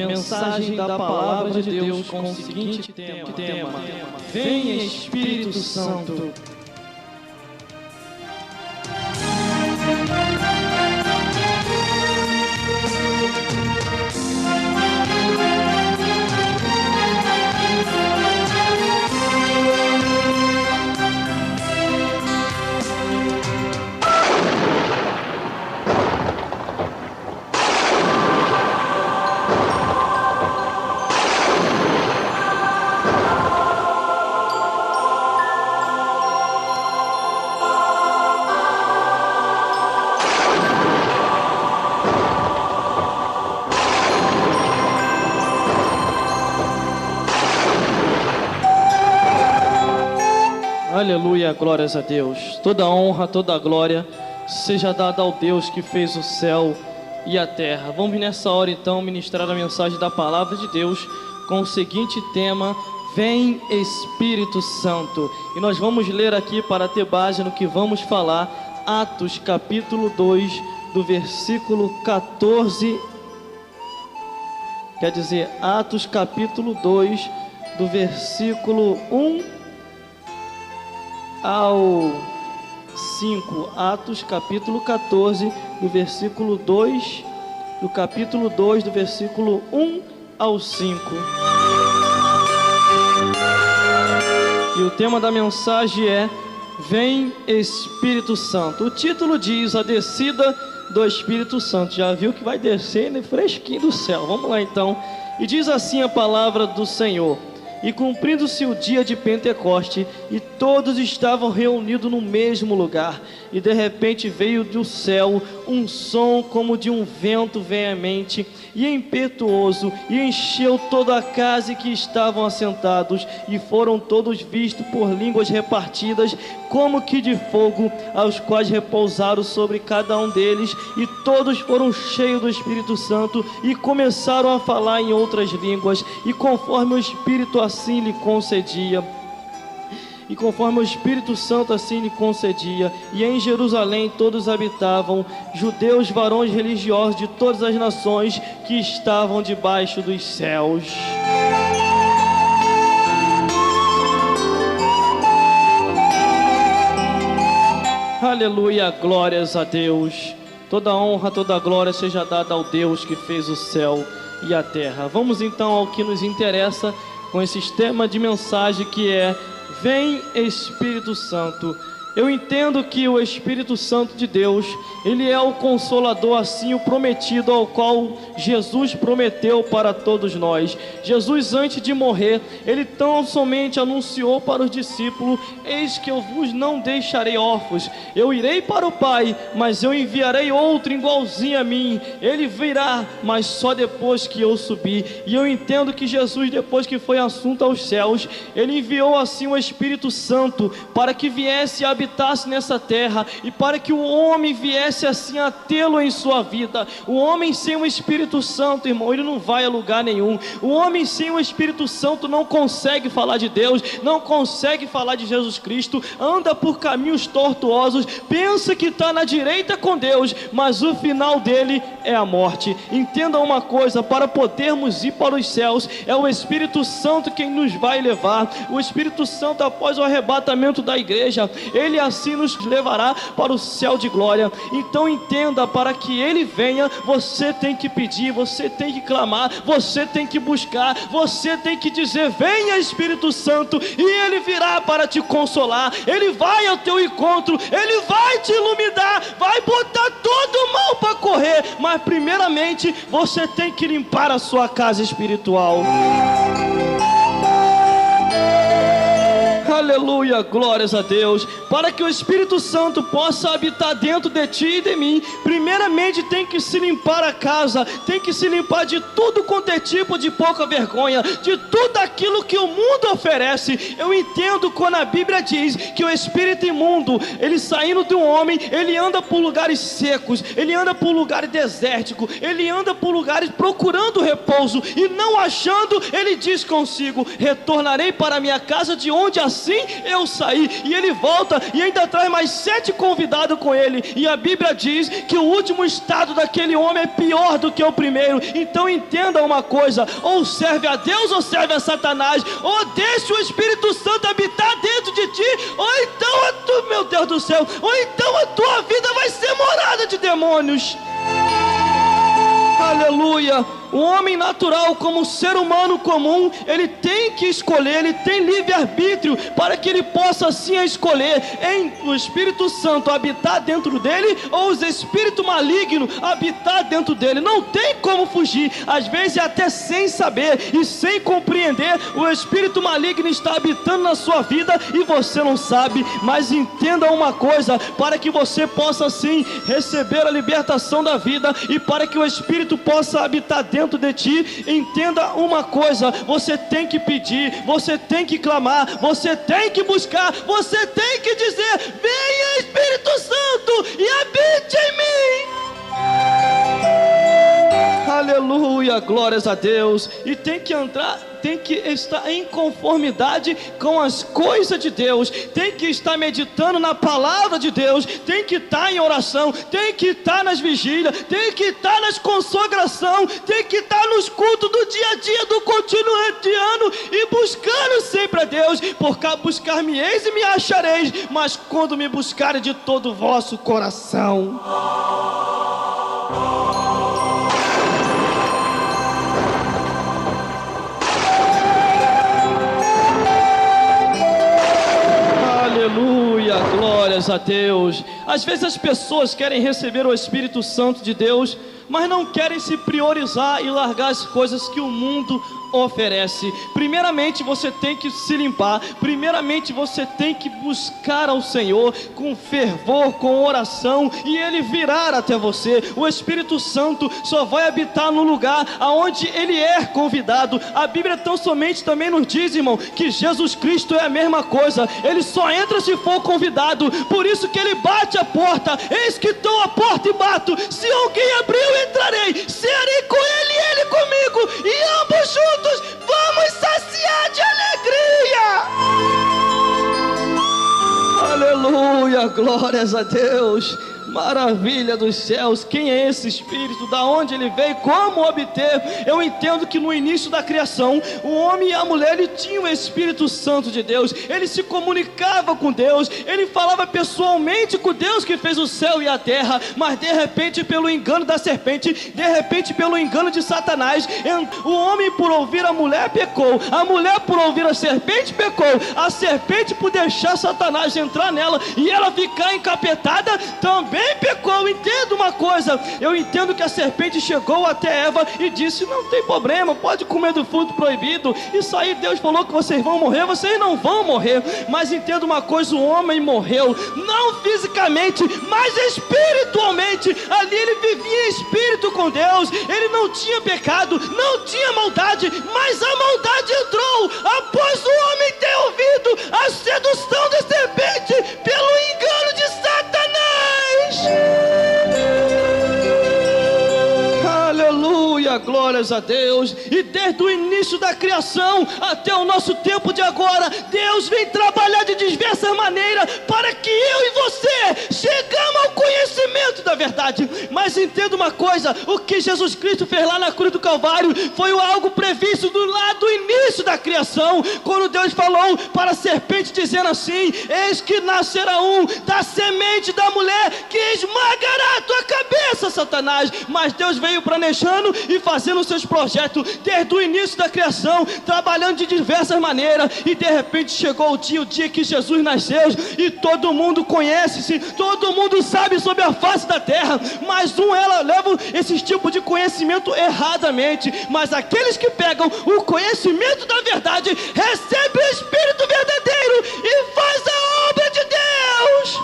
Mensagem da Palavra de Deus com o seguinte tema: Venha Espírito Santo. Aleluia, glórias a Deus. Toda honra, toda glória seja dada ao Deus que fez o céu e a terra. Vamos nessa hora então ministrar a mensagem da palavra de Deus com o seguinte tema: Vem Espírito Santo. E nós vamos ler aqui, para ter base no que vamos falar, Atos capítulo 2, do versículo 14. Quer dizer, Atos capítulo 2, do versículo 1 ao 5, Atos capítulo 14, do versículo 2, do capítulo 2, do versículo 1 ao 5. E o tema da mensagem é: Vem Espírito Santo. O título diz: A descida do Espírito Santo. Já viu que vai descer fresquinho do céu. Vamos lá então. E diz assim a palavra do Senhor: E cumprindo-se o dia de Pentecoste, e todos estavam reunidos no mesmo lugar, e de repente veio do céu um som como de um vento veemente e impetuoso, e encheu toda a casa em que estavam assentados, e foram todos vistos por línguas repartidas, como que de fogo, aos quais repousaram sobre cada um deles, e todos foram cheios do Espírito Santo, e começaram a falar em outras línguas, e conforme o Espírito assim lhe concedia. E conforme o Espírito Santo assim lhe concedia. E em Jerusalém todos habitavam, judeus, varões religiosos de todas as nações que estavam debaixo dos céus. Aleluia, glórias a Deus. Toda honra, toda glória seja dada ao Deus que fez o céu e a terra. Vamos então ao que nos interessa com esse tema de mensagem, que é: Vem Espírito Santo. Eu entendo que o Espírito Santo de Deus, ele é o Consolador, assim o prometido, ao qual Jesus prometeu para todos nós. Jesus, antes de morrer, ele tão somente anunciou para os discípulos: Eis que eu vos não deixarei órfãos, eu irei para o Pai, mas eu enviarei outro igualzinho a mim. Ele virá, mas só depois que eu subir. E eu entendo que Jesus, depois que foi assunto aos céus, ele enviou assim o Espírito Santo para que viesse a habitasse nessa terra, e para que o homem viesse assim a tê-lo em sua vida. O homem sem o Espírito Santo, irmão, ele não vai a lugar nenhum. O homem sem o Espírito Santo não consegue falar de Deus, não consegue falar de Jesus Cristo, anda por caminhos tortuosos, pensa que está na direita com Deus, mas o final dele é a morte. Entenda uma coisa: para podermos ir para os céus, é o Espírito Santo quem nos vai levar. O Espírito Santo, após o arrebatamento da igreja, ele assim nos levará para o céu de glória. Então entenda, para que ele venha, você tem que pedir, você tem que clamar, você tem que buscar, você tem que dizer: Venha Espírito Santo, e ele virá para te consolar, ele vai ao teu encontro, ele vai te iluminar, vai botar todo mal para correr, mas primeiramente você tem que limpar a sua casa espiritual. Aleluia, glórias a Deus. Para que o Espírito Santo possa habitar dentro de ti e de mim, primeiramente tem que se limpar a casa, tem que se limpar de tudo quanto é tipo de pouca vergonha, de tudo aquilo que o mundo oferece. Eu entendo quando a Bíblia diz que o espírito imundo, ele saindo de um homem, ele anda por lugares secos, ele anda por lugares desérticos, ele anda por lugares procurando repouso, e não achando, ele diz consigo: Retornarei para a minha casa, de onde assim eu saí. E ele volta e ainda traz mais 7 convidados com ele. E a Bíblia diz que o último estado daquele homem é pior do que o primeiro. Então entenda uma coisa: ou serve a Deus ou serve a Satanás. Ou deixa o Espírito Santo habitar dentro de ti, ou então meu Deus do céu, ou então a tua vida vai ser morada de demônios. Aleluia. O homem natural, como ser humano comum, ele tem que escolher, ele tem livre-arbítrio para que ele possa assim escolher em o Espírito Santo habitar dentro dele ou os espíritos malignos habitar dentro dele. Não tem como fugir. Às vezes até sem saber e sem compreender, o espírito maligno está habitando na sua vida e você não sabe. Mas entenda uma coisa: para que você possa assim receber a libertação da vida e para que o Espírito possa habitar dentro de ti, entenda uma coisa: você tem que pedir, você tem que clamar, você tem que buscar, você tem que dizer: venha Espírito Santo e habite em mim. Aleluia, glórias a Deus. E tem que entrar, tem que estar em conformidade com as coisas de Deus, tem que estar meditando na palavra de Deus, tem que estar em oração, tem que estar nas vigílias, tem que estar nas consagrações, tem que estar nos cultos do dia a dia, do continuando e buscando sempre a Deus. Porque buscar-me-eis e me achareis, mas quando me buscarem de todo o vosso coração. Aleluia, glórias a Deus. Às vezes as pessoas querem receber o Espírito Santo de Deus, mas não querem se priorizar e largar as coisas que o mundo oferece. Primeiramente você tem que se limpar, primeiramente você tem que buscar ao Senhor com fervor, com oração, e Ele virá até você. O Espírito Santo só vai habitar no lugar aonde Ele é convidado. A Bíblia tão somente também nos diz, irmão, que Jesus Cristo é a mesma coisa. Ele só entra se for convidado. Por isso que Ele bate a porta: eis que estou à porta e bato. Se alguém abrir, eu entrarei, serei com Ele e Ele comigo, e ambos juntos vamos saciar de alegria. Aleluia, glórias a Deus. Maravilha dos céus. Quem é esse Espírito? Da onde ele veio? Como obter? Eu entendo que no início da criação, o homem e a mulher, ele tinham o Espírito Santo de Deus. Ele se comunicava com Deus, ele falava pessoalmente com Deus que fez o céu e a terra. Mas de repente, pelo engano da serpente, de repente pelo engano de Satanás, o homem por ouvir a mulher pecou, a mulher por ouvir a serpente pecou, a serpente por deixar Satanás entrar nela e ela ficar encapetada também pecou. Entenda uma coisa: eu entendo que a serpente chegou até Eva e disse: não tem problema, pode comer do fruto proibido. Isso aí Deus falou que vocês vão morrer, vocês não vão morrer. Mas entenda uma coisa: o homem morreu, não fisicamente, mas espiritualmente. Ali ele vivia em espírito com Deus, ele não tinha pecado, não tinha maldade, mas a maldade entrou após o homem ter ouvido a sedução da serpente pelo engano de Satanás. Aleluia, glórias a Deus. E desde o início da criação até o nosso tempo de agora, Deus vem trabalhar de diversas maneiras para que eu e você chegamos ao conhecimento da verdade. Mas entenda uma coisa: o que Jesus Cristo fez lá na cruz do Calvário foi algo previsto lá do início da criação, quando Deus falou para a serpente, dizendo assim: eis que nascerá um da semente da mulher que esmagará a tua cabeça, Satanás. Mas Deus veio planejando e fazendo seus projetos desde o início da criação, trabalhando de diversas maneiras, e de repente chegou o dia que Jesus nasceu, e todo mundo conhece-se, todo mundo sabe sobre a face da terra, mas ela leva esse tipo de conhecimento erradamente. Mas aqueles que pegam o conhecimento da verdade recebem o Espírito verdadeiro e faz a obra de Deus.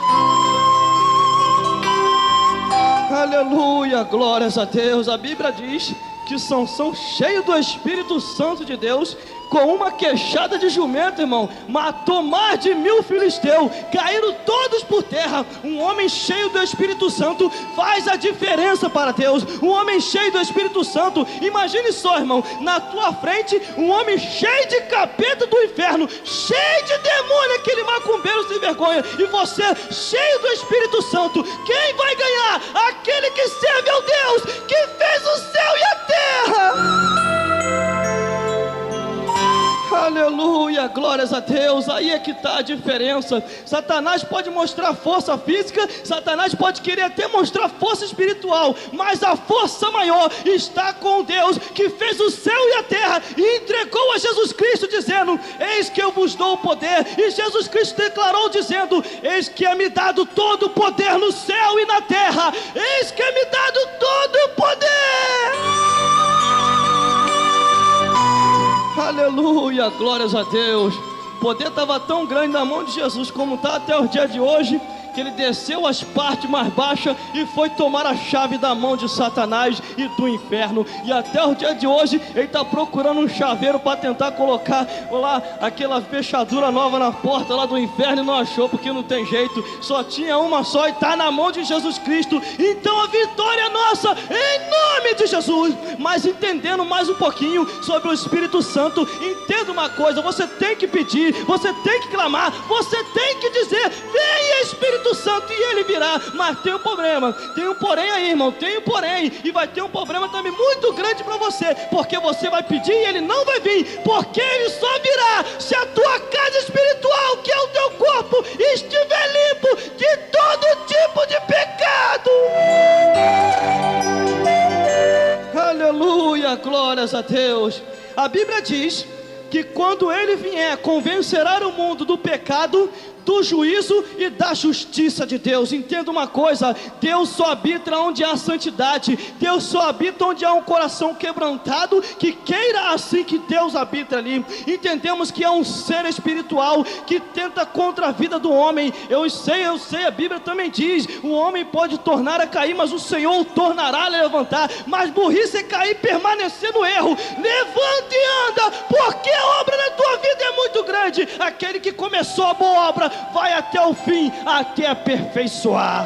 Aleluia, glórias a Deus. A Bíblia diz que Sansão, cheio do Espírito Santo de Deus, com uma queixada de jumento, irmão, matou mais de 1000 filisteus, caíram todos por terra. Um homem cheio do Espírito Santo faz a diferença para Deus. Um homem cheio do Espírito Santo, imagine só, irmão, na tua frente, um homem cheio de capeta do inferno, cheio de demônio, aquele macumbeiro sem vergonha, e você cheio do Espírito Santo. Quem vai ganhar? Aquele que serve ao Deus que fez o céu e a terra. Aleluia, glórias a Deus. Aí é que está a diferença. Satanás pode mostrar força física, Satanás pode querer até mostrar força espiritual, mas a força maior está com Deus que fez o céu e a terra e entregou a Jesus Cristo, dizendo: eis que eu vos dou o poder. E Jesus Cristo declarou dizendo: eis que é me dado todo o poder no céu e na terra. Eis que é me dado todo o poder. Aleluia, glórias a Deus. O poder estava tão grande na mão de Jesus, como está até o dia de hoje, que ele desceu às partes mais baixas e foi tomar a chave da mão de Satanás e do inferno. E até o dia de hoje ele está procurando um chaveiro para tentar colocar lá aquela fechadura nova na porta lá do inferno, e não achou, porque não tem jeito, só tinha uma só e está na mão de Jesus Cristo. Então a vitória é nossa em nome de Jesus. Mas entendendo mais um pouquinho sobre o Espírito Santo, entenda uma coisa: você tem que pedir, você tem que clamar, você tem que dizer: venha Espírito Santo, e ele virá. Mas tem um problema, tem um porém aí, irmão, tem um porém, e vai ter um problema também muito grande para você, porque você vai pedir e ele não vai vir, porque ele só virá se a tua casa espiritual, que é o teu corpo, estiver limpo de todo tipo de pecado. Aleluia, glórias a Deus. A Bíblia diz que quando ele vier, convencerá o mundo do pecado, do juízo e da justiça de Deus. Entenda uma coisa: Deus só habita onde há santidade, Deus só habita onde há um coração quebrantado, que queira assim que Deus habita ali. Entendemos que é um ser espiritual que tenta contra a vida do homem. Eu sei, a Bíblia também diz: o homem pode tornar a cair, mas o Senhor o tornará a levantar. Mas burrice é cair e permanecer no erro. Levanta e anda, porque a obra na tua vida é muito grande. Aquele que começou a boa obra vai até o fim, até aperfeiçoar.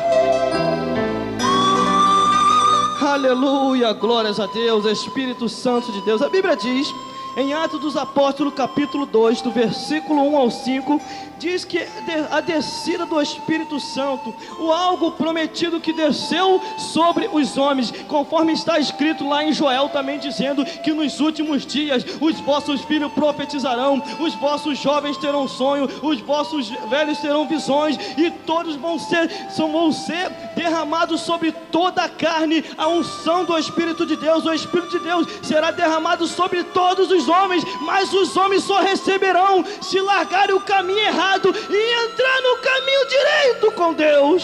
Aleluia, glórias a Deus, Espírito Santo de Deus. A Bíblia diz em Atos dos Apóstolos, capítulo 2, do versículo 1 ao 5, diz que a descida do Espírito Santo, o algo prometido que desceu sobre os homens, conforme está escrito lá em Joel também, dizendo que nos últimos dias os vossos filhos profetizarão, os vossos jovens terão sonho, os vossos velhos terão visões, e todos vão ser derramados sobre toda a carne a unção do Espírito de Deus. O Espírito de Deus será derramado sobre todos os homens, mas os homens só receberão se largarem o caminho errado e entrar no caminho direito com Deus.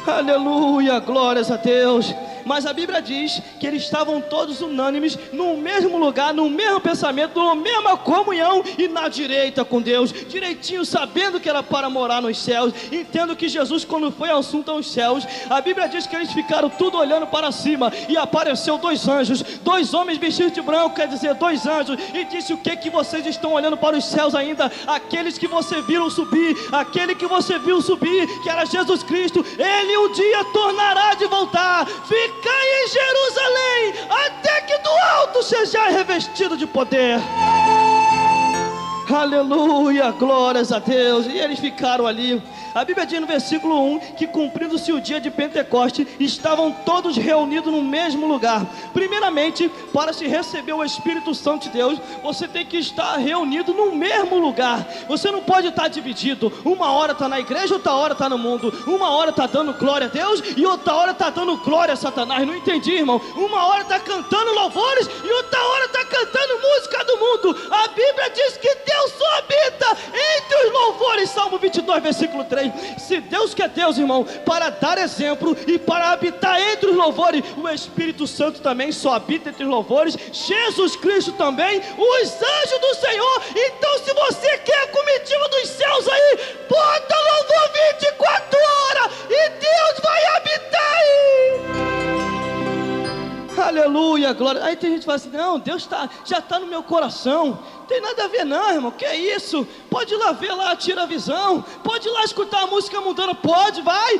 Aleluia, glórias a Deus. Mas a Bíblia diz que eles estavam todos unânimes, no mesmo lugar, no mesmo pensamento, na mesma comunhão e na direita com Deus, direitinho, sabendo que era para morar nos céus. Entendo que Jesus, quando foi assunto aos céus, a Bíblia diz que eles ficaram tudo olhando para cima, e apareceu 2 anjos, 2 homens vestidos de branco, quer dizer 2 anjos, e disse: o que vocês estão olhando para os céus ainda? Aqueles que você viram subir, aquele que você viu subir, que era Jesus Cristo, ele um dia tornará de voltar. Ficai em Jerusalém, até que do alto seja revestido de poder. Aleluia, glórias a Deus. E eles ficaram ali. A Bíblia diz no versículo 1 que, cumprindo-se o dia de Pentecostes, estavam todos reunidos no mesmo lugar. Primeiramente, para se receber o Espírito Santo de Deus, você tem que estar reunido no mesmo lugar. Você não pode estar dividido. Uma hora está na igreja, outra hora está no mundo. Uma hora está dando glória a Deus e outra hora está dando glória a Satanás. Não entendi, irmão. Uma hora está cantando louvores e outra hora está cantando música do mundo. A Bíblia diz que Deus só habita entre os louvores. Salmo 22, versículo 3. Se Deus que é Deus, irmão, para dar exemplo e para habitar entre os louvores, o Espírito Santo também só habita entre os louvores. Jesus Cristo também, os anjos do Senhor. Então, se você quer a comitiva dos céus aí, bota louvor 24 horas e Deus vai habitar aí. Aleluia, glória. Aí tem gente que fala assim: não, Deus já está no meu coração. Tem nada a ver não, irmão, que é isso? Pode ir lá ver lá, tira a visão. Pode ir lá escutar a música mundana. Pode, vai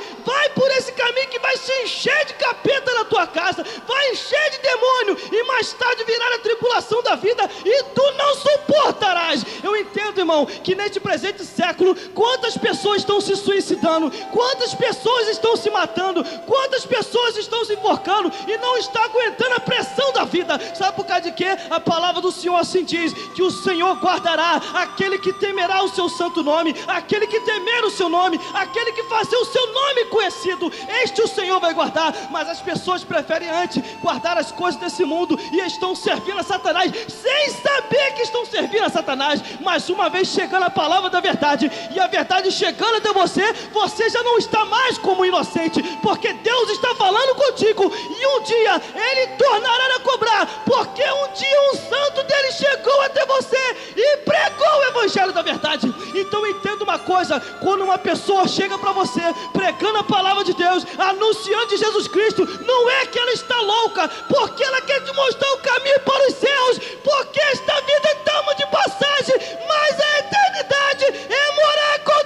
por esse caminho que vai se encher de capeta na tua casa, vai encher de demônio, e mais tarde virá a tribulação da vida, e tu não suportarás. Eu entendo, irmão, que neste presente século, quantas pessoas estão se suicidando, quantas pessoas estão se matando, quantas pessoas estão se enforcando, e não está aguentando a pressão da vida. Sabe por causa de quê? A palavra do Senhor assim diz, que o Senhor guardará aquele que temerá o seu santo nome, aquele que temer o seu nome, aquele que fazer o seu nome conhecido. Este o Senhor vai guardar. Mas as pessoas preferem antes guardar as coisas desse mundo, e estão servindo a Satanás, sem saber que estão servindo a Satanás. Mas uma vez chegando a palavra da verdade, e a verdade chegando até você, você já não está mais como inocente, porque Deus está falando contigo, e um dia Ele tornará a cobrar, porque um dia um santo dele chegou até você e pregou o evangelho da verdade. Então entenda uma coisa: quando uma pessoa chega para você pregando a palavra de Deus, anunciando de Jesus Cristo, não é que ela está louca, porque ela quer te mostrar o caminho para os céus, porque esta vida estamos de passagem, mas a eternidade é morar com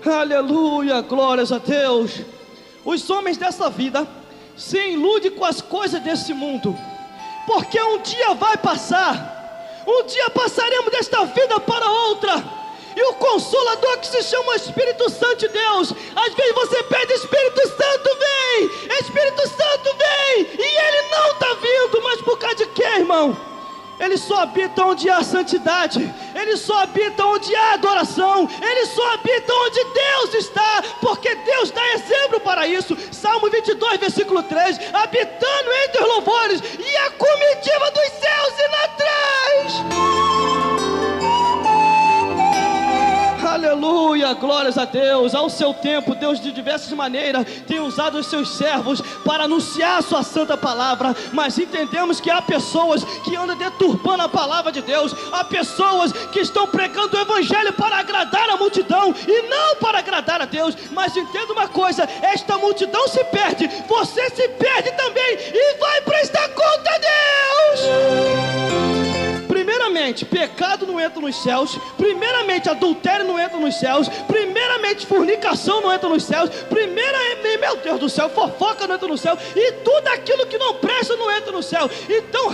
Deus. Aleluia, glórias a Deus. Os homens dessa vida se iludem com as coisas desse mundo, porque um dia vai passar, um dia passaremos desta vida para outra, e o Consolador, que se chama Espírito Santo de Deus, às vezes você pede: Espírito Santo vem, Espírito Santo vem, e Ele não está vindo. Mas por causa de quê, irmão? Ele só habita onde há santidade, Ele só habita onde há adoração, Ele só habita onde Deus está, porque Deus dá exemplo para isso. Salmo 22, versículo 3: habitando entre os louvores, e a comitiva dos céus e na traz. Aleluia, glórias a Deus. Ao seu tempo, Deus de diversas maneiras tem usado os seus servos para anunciar a sua santa palavra, mas entendemos que há pessoas que andam deturpando a palavra de Deus, há pessoas que estão pregando o evangelho para agradar a multidão e não para agradar a Deus. Mas entenda uma coisa: esta multidão se perde, você se perde também, e vai prestar conta a Deus. Primeiramente, pecado não entra nos céus. Primeiramente, adultério não entra nos céus. Primeiramente, fornicação não entra nos céus. Primeiramente, meu Deus do céu, fofoca não entra no céu. E tudo aquilo que não presta não entra no céu. Então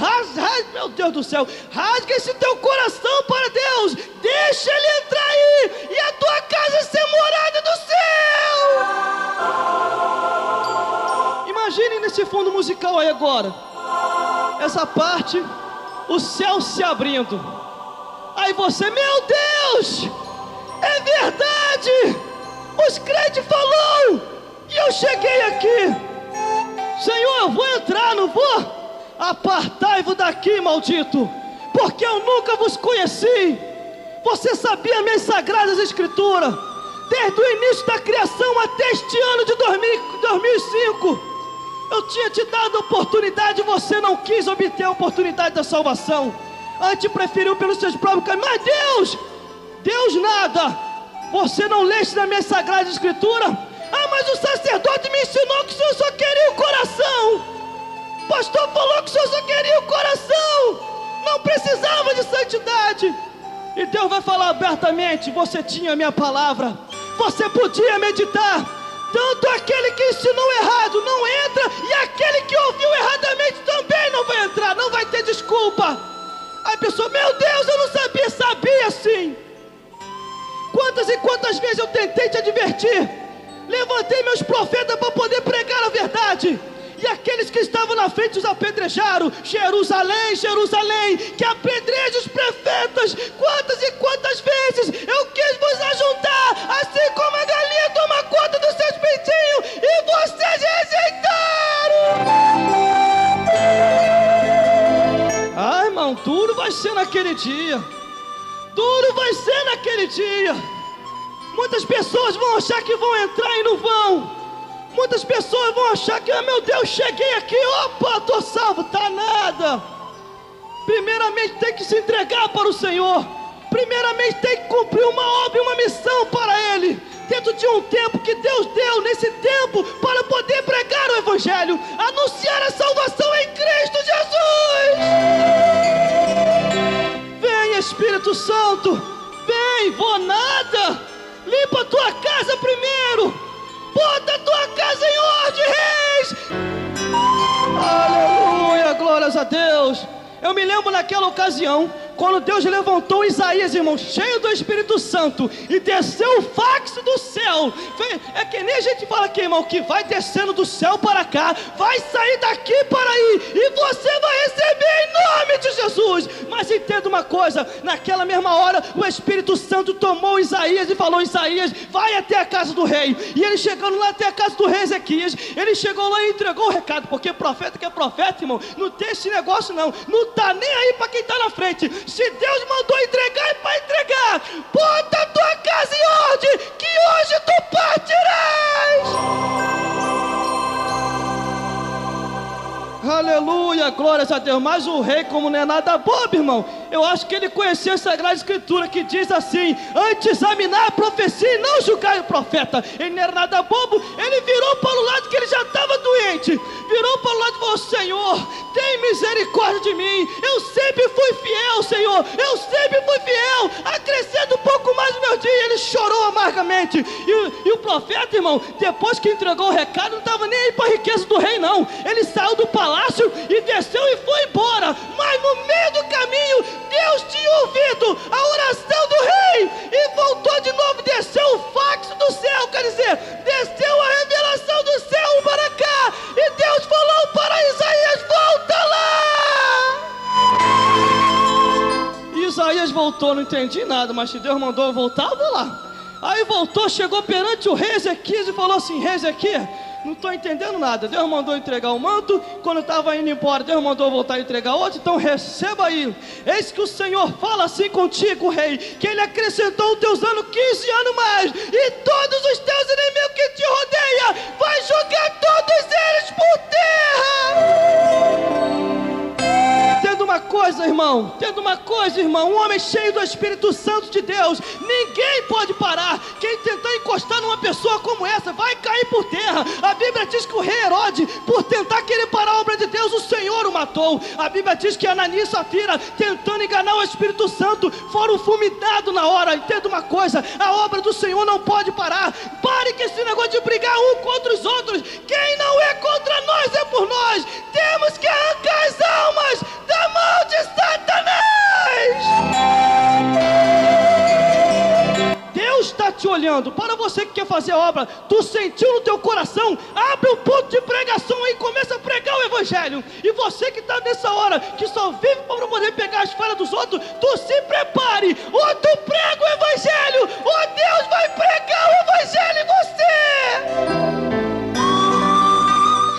meu Deus do céu, rasga esse teu coração para Deus. Deixa Ele entrar aí, e a tua casa ser morada do céu. Imagine nesse fundo musical aí agora, essa parte, o céu se abrindo. Aí você: meu Deus, é verdade, os crentes falaram, e eu cheguei aqui. Senhor, eu vou entrar, não vou? Apartai-vos daqui, maldito, porque eu nunca vos conheci. Você sabia minhas sagradas escrituras, desde o início da criação até este ano de 2005. Eu tinha te dado oportunidade, você não quis obter a oportunidade da salvação, antes preferiu pelos seus próprios caminhos. Mas Deus nada. Você não leste na minha sagrada escritura? Ah, mas o sacerdote me ensinou que o Senhor só queria o coração. O pastor falou que o Senhor só queria o coração, não precisava de santidade. E Deus vai falar abertamente: você tinha a minha palavra, você podia meditar. Tanto aquele que ensinou errado não entra, e aquele que ouviu erradamente também não vai entrar, não vai ter desculpa. Aí a pessoa: meu Deus, eu não sabia sim. Quantas e quantas vezes eu tentei te advertir, levantei meus profetas para poder pregar a verdade, e aqueles que estavam na frente os apedrejaram. Jerusalém, Jerusalém, que apedreja os profetas. Quantas e quantas vezes eu quis vos ajuntar, assim como a galinha toma conta dos seus peitinhos, e vocês rejeitaram. Ah, irmão, duro vai ser naquele dia. Duro vai ser naquele dia. Muitas pessoas vão achar que vão entrar e não vão. Muitas pessoas vão achar que: ah, meu Deus, cheguei aqui, opa, estou salvo. Tá nada. Primeiramente tem que se entregar para o Senhor. Primeiramente tem que cumprir uma obra e uma missão para Ele. dentro de um tempo que Deus deu nesse tempo para poder pregar o Evangelho, anunciar a salvação em Cristo Jesus. Vem, Espírito Santo, vem, vou nada, limpa a tua casa primeiro, bota a tua casa em ordem, reis. Aleluia, glórias a Deus. Eu me lembro naquela ocasião, quando Deus levantou Isaías, irmão, cheio do Espírito Santo, e desceu o fax do céu. É que nem a gente fala aqui, irmão, que vai descendo do céu para cá, vai sair daqui para aí, e você vai receber em nome de Jesus. Mas entenda uma coisa, naquela mesma hora, o Espírito Santo tomou Isaías e falou: Isaías, vai até a casa do rei. E ele chegando lá até a casa do rei Ezequias, ele chegou lá e entregou o recado, porque profeta que é profeta, irmão, não tem esse negócio não tá nem aí para quem está na frente. Se Deus mandou entregar, é para entregar. Bota a tua casa em ordem, que hoje tu partirás. Aleluia, glórias a Deus. Mas o rei, como não é nada bobo, irmão, eu acho que ele conhecia a Sagrada Escritura, que diz assim: antes examinar a profecia e não julgar o profeta. Ele não era nada bobo, ele virou para o lado que ele já estava doente, virou para o lado e falou: Senhor, tem misericórdia de mim, eu sempre fui fiel, Senhor, eu sempre fui fiel, acrescenta um pouco mais o meu dia. Ele chorou amargamente, e o profeta, irmão, depois que entregou o recado, não estava nem aí para a riqueza do rei não. Ele saiu do palácio e desceu e foi embora, mas no meio do caminho Deus tinha ouvido a oração do rei e voltou de novo, desceu o fax do céu, quer dizer, desceu a revelação do céu para cá, e Deus falou para Isaías: volta lá. E Isaías voltou, não entendi nada, mas se Deus mandou eu voltar, eu vou lá. Aí voltou, chegou perante o rei Ezequias e falou assim: rei Ezequias, não estou entendendo nada. Deus mandou entregar o manto, quando estava indo embora, Deus mandou voltar a entregar outro, então receba aí. Eis que o Senhor fala assim contigo, rei, que Ele acrescentou os teus anos 15 anos mais, e todos os teus inimigos que te rodeiam, vai jogar todos eles por terra. Entenda uma coisa, irmão, um homem cheio do Espírito Santo de Deus, ninguém pode parar. Quem tentar encostar numa pessoa como essa vai cair por terra. A Bíblia diz que o rei Herodes, por tentar querer parar a obra de Deus, o Senhor o matou. A Bíblia diz que Ananias e Safira, tentando enganar o Espírito Santo, foram fulminados na hora. Entenda uma coisa, a obra do Senhor não pode parar. Pare com esse negócio de brigar um contra os outros. Quem não é contra nós é por nós. Temos que arrancar as almas da mão de Satanás. Deus está te olhando. Para você que quer fazer a obra, tu sentiu no teu coração, abre um ponto de pregação aí, começa a pregar o Evangelho. E você que está nessa hora, que só vive para poder pegar as falhas dos outros, tu se prepare, ou tu prega o Evangelho, ou Deus vai pregar o Evangelho em você.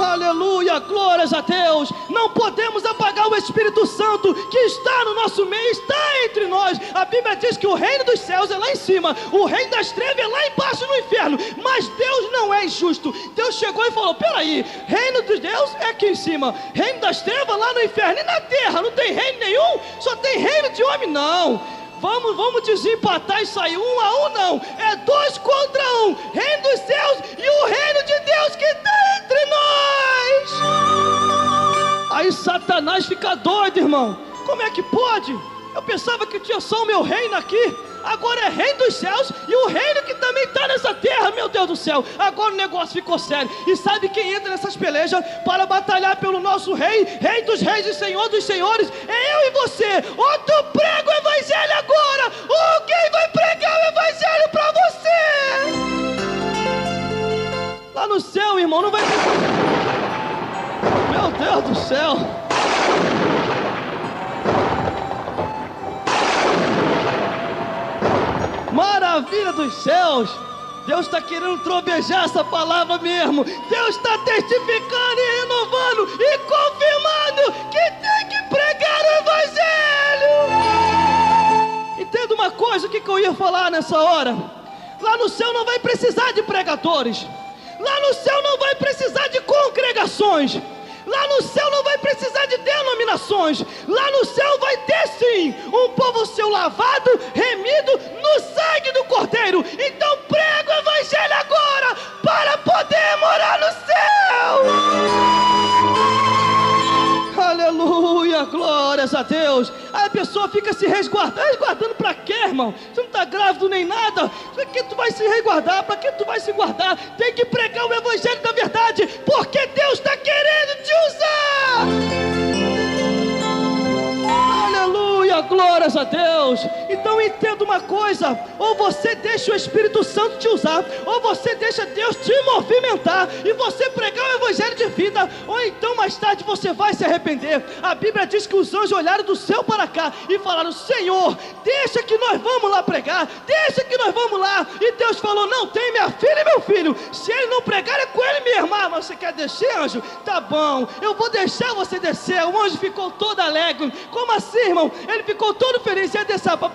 Aleluia, glórias a Deus. Não podemos apagar o Espírito Santo que está no nosso meio, está entre nós. A Bíblia diz que o reino dos céus é lá em cima, o reino das trevas é lá embaixo no inferno. Mas Deus não é injusto. Deus chegou e falou: peraí, reino de Deus é aqui em cima, reino das trevas lá no inferno. E na terra não tem reino nenhum? Só tem reino de homem? Não. Vamos desempatar e sair 1 a 1, não. É 2 contra 1. Reino dos céus e o reino de Deus que está entre nós. Aí Satanás fica doido, irmão. Como é que pode? Eu pensava que tinha só o meu reino aqui. Agora é reino dos céus e o reino que também está nessa terra, meu Deus do céu. Agora o negócio ficou sério. E sabe quem entra nessas pelejas para batalhar pelo nosso rei, rei dos reis e senhor dos senhores? É eu e você. Ou tu prega o Evangelho agora, ou alguém vai pregar o Evangelho para você. Lá no céu, irmão, não vai ter... Meu Deus do céu. Maravilha dos céus. Deus está querendo trovejar essa palavra mesmo. Deus está testificando e renovando e confirmando que tem que pregar o Evangelho. Entenda uma coisa, o que eu ia falar nessa hora. Lá no céu não vai precisar de pregadores. Lá no céu não vai precisar de congregações. Lá no céu não vai precisar de denominações. Lá no céu vai ter sim um povo seu lavado, remido no sangue do Cordeiro. Então prega o Evangelho Evangelho agora para poder morar no céu. Aleluia, glórias a Deus. Aí a pessoa fica se resguardando para quê, irmão? Você não está grávido nem nada. Para que tu vai se resguardar? Para que tu vai se guardar? Tem que pregar o Evangelho da verdade, porque Deus está querendo te usar. Aleluia, glórias a Deus. Então entenda uma coisa: ou você deixa o Espírito Santo te usar, ou você deixa Deus te movimentar e você pregar o Evangelho de vida, ou então mais tarde você vai se arrepender. A Bíblia diz que os anjos olharam do céu para cá e falaram: Senhor, deixa que nós vamos lá pregar, deixa que nós vamos lá. E Deus falou: não, tem minha filha e meu filho, se ele não pregar é com ele mesmo. Ah, mas você quer descer, anjo? Tá bom, eu vou deixar você descer. O anjo ficou todo alegre. Como assim, irmão? Ele ficou todo feliz. Ia descer para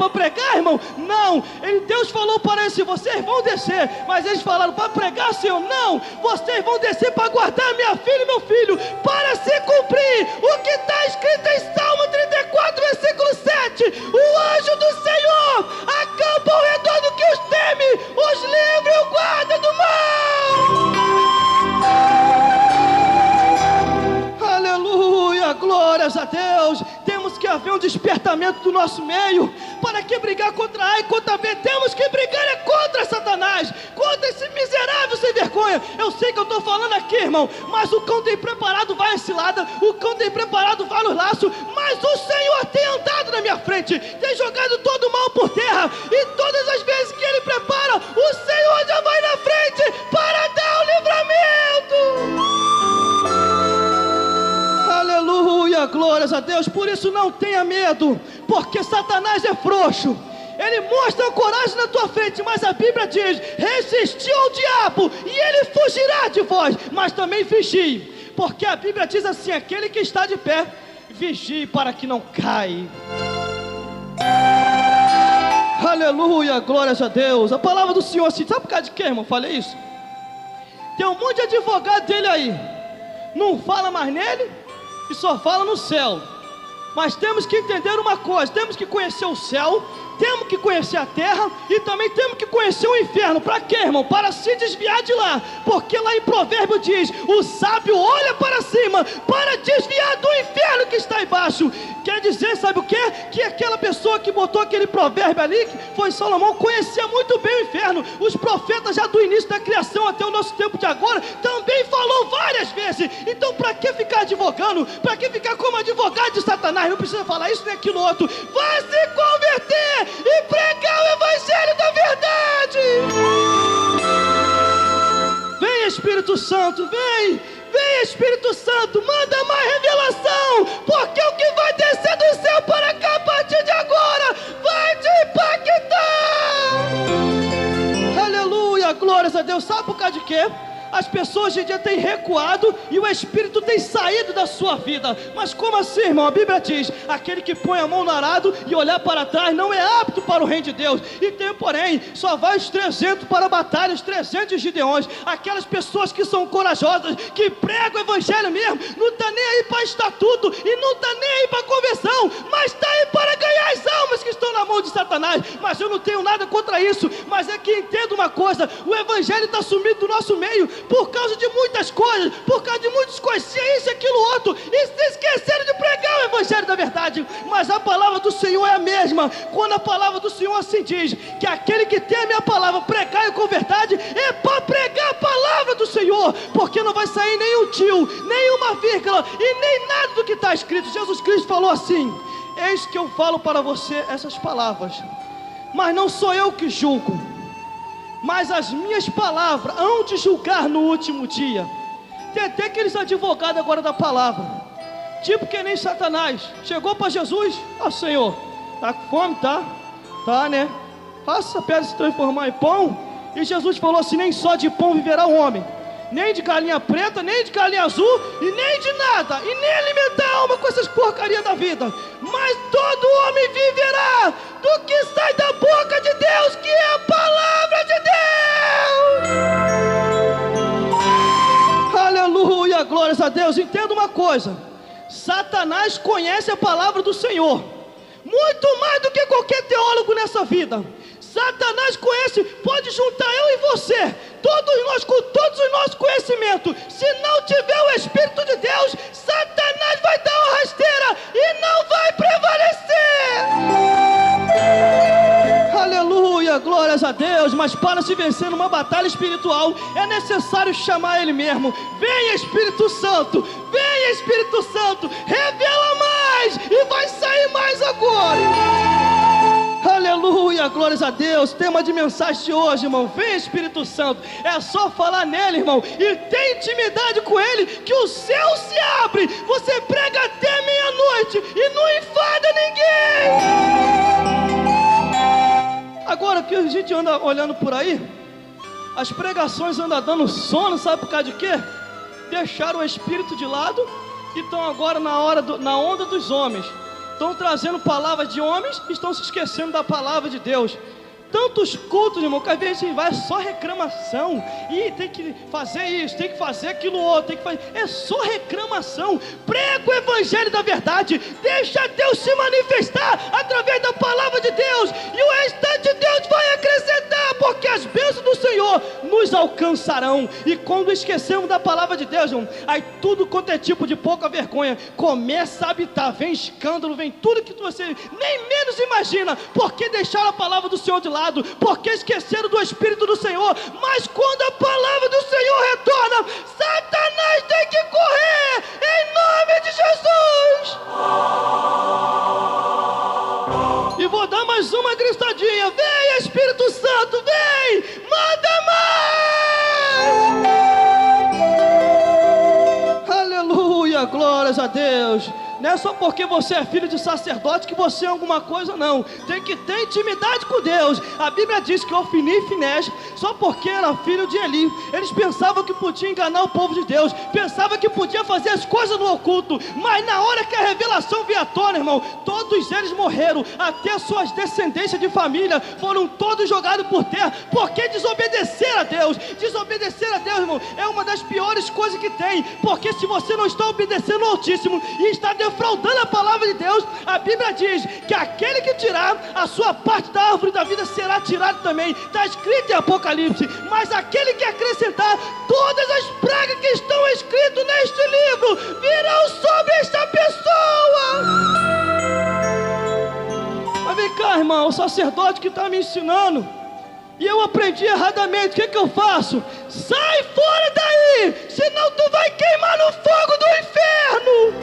pregar, irmão? Não, Deus falou para eles: vocês vão descer. Mas eles falaram: para pregar, Senhor? Não, vocês vão descer para guardar minha filha e meu filho, para se cumprir o que está escrito em Salmo 34, versículo 7. O anjo do Senhor acampa ao redor do que os teme, os livra e o guarda do mal. Aleluia, glórias a Deus. Temos que haver um despertamento do nosso meio. Para que brigar contra A e contra B? Temos que brigar é contra Satanás, contra esse miserável sem vergonha. Eu sei que eu estou falando aqui, irmão, mas o cão tem preparado vai à cilada, o cão tem preparado vai no laço, mas o Senhor tem andado na minha frente, tem jogado todo o mal por terra, e todas as vezes que Ele prepara, o Senhor já vai na frente para dar o livramento. Aleluia, glórias a Deus. Por isso não tenha medo, porque Satanás é frouxo. Ele mostra coragem na tua frente, mas a Bíblia diz: resistiu ao diabo e ele fugirá de vós. Mas também vigie, porque a Bíblia diz assim: aquele que está de pé, vigie para que não caia. Aleluia, glórias a Deus. A palavra do Senhor assim, sabe por causa de quê, irmão? Falei isso. Tem um monte de advogado dele aí, não fala mais nele e só fala no céu. Mas temos que entender uma coisa: temos que conhecer o céu, temos que conhecer a terra e também temos que conhecer o inferno. Para quê, irmão? Para se desviar de lá, porque lá em Provérbio diz: o sábio olha para cima para desviar do inferno que está embaixo. Quer dizer, sabe o quê? Que aquela pessoa que botou aquele provérbio ali, que foi Salomão, conhecia muito bem o inferno. Os profetas já do início da criação até o nosso tempo de agora também falou várias vezes. Então para que ficar advogando? Para que ficar como advogado de Satanás? Não precisa falar isso nem aquilo outro. Vai se converter e pregar o Evangelho da verdade. Vem, Espírito Santo, vem Espírito Santo, manda mais revelação, porque o que vai descer do céu para cá a partir de agora vai te impactar. Aleluia, glórias a Deus. Sabe por causa de quê? As pessoas hoje em dia têm recuado e o Espírito tem saído da sua vida. Mas como assim, irmão? A Bíblia diz: aquele que põe a mão no arado e olhar para trás não é apto para o reino de Deus. E tem, porém, só vai os 300 para a batalha, os 300 gideões. Aquelas pessoas que são corajosas, que pregam o Evangelho mesmo, não está nem aí para estatuto e não está nem aí para conversão, mas está aí para ganhar as almas que estão na mão de Satanás. Mas eu não tenho nada contra isso, mas é que entenda uma coisa: o Evangelho está sumido do nosso meio por causa de muitas coisas, por causa de muitos conheciam isso e aquilo outro, e se esqueceram de pregar o Evangelho da verdade. Mas a palavra do Senhor é a mesma. Quando a palavra do Senhor assim diz, que aquele que tem a minha palavra pregar com verdade, é para pregar a palavra do Senhor, porque não vai sair nem um tio, nem uma vírgula e nem nada do que está escrito. Jesus Cristo falou assim: eis que eu falo para você essas palavras, mas não sou eu que julgo, mas as minhas palavras hão de julgar no último dia. Tem até aqueles advogados agora da palavra, tipo que nem Satanás. Chegou para Jesus: ó, Senhor, tá com fome? Tá, né? Faça a pedra se transformar em pão. E Jesus falou assim: nem só de pão viverá o homem, nem de galinha preta, nem de galinha azul, e nem de nada, e nem alimentar a alma com essas porcarias da vida, mas todo homem viverá do que sai da boca de Deus, que é a palavra de Deus. Aleluia, glórias a Deus. Entenda uma coisa: Satanás conhece a palavra do Senhor muito mais do que qualquer teólogo nessa vida. Satanás conhece, pode juntar eu e você, todos nós com todos os nossos conhecimentos. Se não tiver o Espírito de Deus, Satanás vai dar uma rasteira e não vai prevalecer. Aleluia, glórias a Deus. Mas para se vencer numa batalha espiritual, é necessário chamar Ele mesmo. Venha, Espírito Santo, venha, Espírito Santo, revela mais e vai sair mais agora. Aleluia, glórias a Deus. Tema de mensagem de hoje, irmão: vem, Espírito Santo. É só falar nele, irmão, e tem intimidade com ele, que o céu se abre. Você prega até meia-noite e não enfada ninguém. Agora que a gente anda olhando por aí, as pregações andam dando sono, sabe por causa de quê? Deixaram o Espírito de lado e estão agora na onda dos homens. Estão trazendo palavras de homens e estão se esquecendo da palavra de Deus. Tantos cultos, irmão, que às vezes a gente vai só reclamação. E tem que fazer isso, tem que fazer aquilo outro, tem que fazer... É só reclamação. Prega o evangelho da verdade. Deixa Deus se manifestar através da palavra de Deus. E o restante Deus vai acrescentar, porque as bênçãos do Senhor nos alcançarão. E quando esquecemos da palavra de Deus, irmão, aí tudo quanto é tipo de pouca vergonha começa a habitar. Vem escândalo, vem tudo que você nem menos imagina. Porque deixaram a palavra do Senhor de lado, porque esqueceram do Espírito do Senhor. Mas quando a palavra do Senhor retorna, Satanás tem que correr em nome de Jesus. E vou dar mais uma gritadinha: vem, Espírito Santo, vem, manda mais. Aleluia, glórias a Deus. Não é só porque você é filho de sacerdote que você é alguma coisa, não. Tem que ter intimidade com Deus. A Bíblia diz que Ofni e Finés, só porque era filho de Eli, eles pensavam que podiam enganar o povo de Deus, pensavam que podia fazer as coisas no oculto. Mas na hora que a revelação veio à tona, irmão, todos eles morreram. Até suas descendências de família foram todos jogados por terra, porque desobedeceram a Deus. Desobedecer a Deus, irmão, é uma das piores coisas que tem. Porque se você não está obedecendo ao Altíssimo e está defraudando a palavra de Deus, a Bíblia diz que aquele que tirar a sua parte da árvore da vida será tirado também. Está escrito em Apocalipse. Mas aquele que acrescentar todas as pragas que estão escritas neste livro virão sobre esta pessoa. Mas vem cá, irmão, o sacerdote que está me ensinando e eu aprendi erradamente, o que eu faço? Sai fora daí, senão tu vai queimar no fogo do inferno.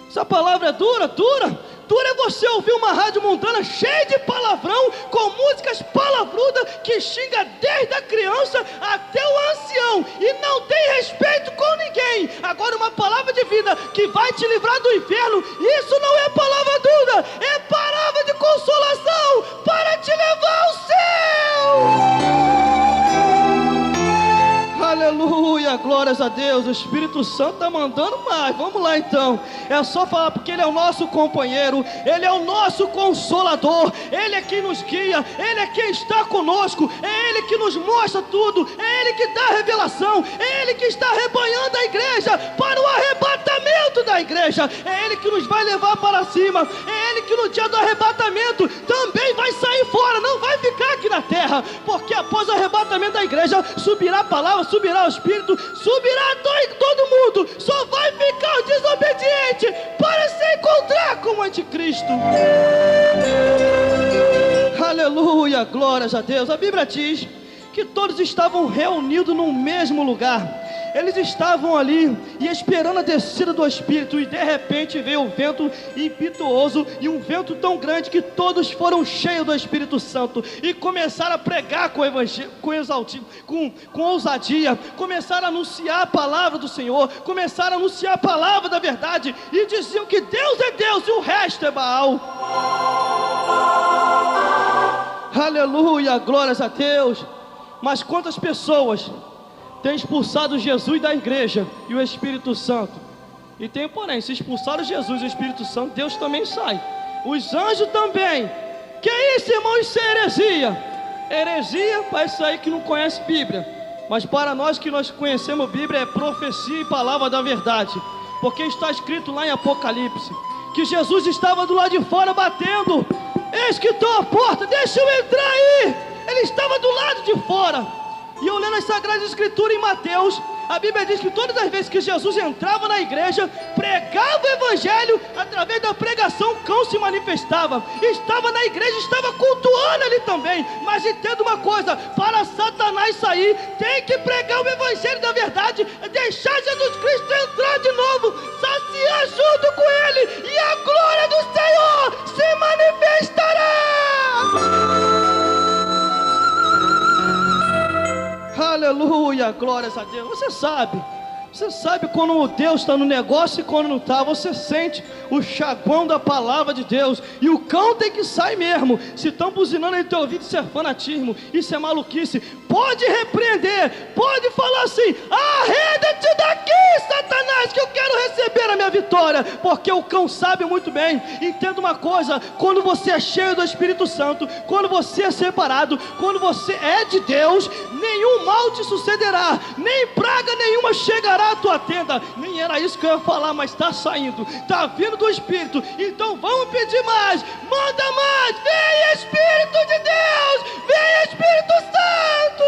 Essa palavra é dura, dura. Dura é você ouvir uma rádio mundana cheia de palavrão, com músicas palavrudas que xinga desde a criança até o ancião e não tem respeito com ninguém. Agora uma palavra de vida que vai te livrar do inferno, isso não é palavra dura, é palavra de consolação para te levar ao céu. Aleluia, glórias a Deus. O Espírito Santo está mandando mais. Vamos lá então. É só falar, porque Ele é o nosso companheiro, Ele é o nosso consolador, Ele é quem nos guia, Ele é quem está conosco, é Ele que nos mostra tudo, é Ele que dá a revelação, é Ele que está arrebanhando a igreja para o arrebatamento da igreja, é Ele que nos vai levar para cima, é Ele que no dia do arrebatamento também vai sair fora, não vai ficar aqui na terra, porque após o arrebatamento da igreja subirá a palavra, subirá o Espírito, subirá todo mundo, só vai ficar o desobediente para se encontrar com o anticristo. Aleluia, glórias a Deus. A Bíblia diz que todos estavam reunidos no mesmo lugar. Eles estavam ali e esperando a descida do Espírito, e de repente veio um vento impetuoso e um vento tão grande que todos foram cheios do Espírito Santo e começaram a pregar com o evangelho, com ousadia, começaram a anunciar a palavra do Senhor, começaram a anunciar a palavra da verdade e diziam que Deus é Deus e o resto é Baal. Aleluia, glórias a Deus. Mas quantas pessoas tem expulsado Jesus da igreja e o Espírito Santo? E tem porém, se expulsaram Jesus e o Espírito Santo, Deus também sai, os anjos também. Que isso, irmão? Isso é heresia. Heresia para isso aí que não conhece Bíblia, mas para nós que nós conhecemos Bíblia é profecia e palavra da verdade, porque está escrito lá em Apocalipse que Jesus estava do lado de fora batendo eis que estou à porta, deixa eu entrar aí. Ele estava do lado de fora. E eu lendo as Sagradas Escrituras em Mateus, a Bíblia diz que todas as vezes que Jesus entrava na igreja, pregava o evangelho, através da pregação o cão se manifestava. Estava na igreja, estava cultuando ali também. Mas entenda uma coisa, para Satanás sair, tem que pregar o evangelho da verdade, deixar Jesus Cristo entrar de novo, saciar junto com ele, e a glória do Senhor se manifestará. Aleluia, glórias a Deus. Você sabe quando Deus está no negócio e quando não está. Você sente o chaguão da palavra de Deus. E o cão tem que sair mesmo. Se estão buzinando em teu ouvido, isso é fanatismo, isso é maluquice. Pode repreender, pode falar assim: arreda-te daqui, Satanás, que eu quero receber a minha vitória. Porque o cão sabe muito bem. Entenda uma coisa: quando você é cheio do Espírito Santo, quando você é separado, quando você é de Deus, nenhum mal te sucederá, nem praga nenhuma chegará à tua tenda. Nem era isso que eu ia falar, mas está saindo, está vindo do Espírito. Então vamos pedir mais, manda mais. Vem Espírito de Deus, vem Espírito Santo.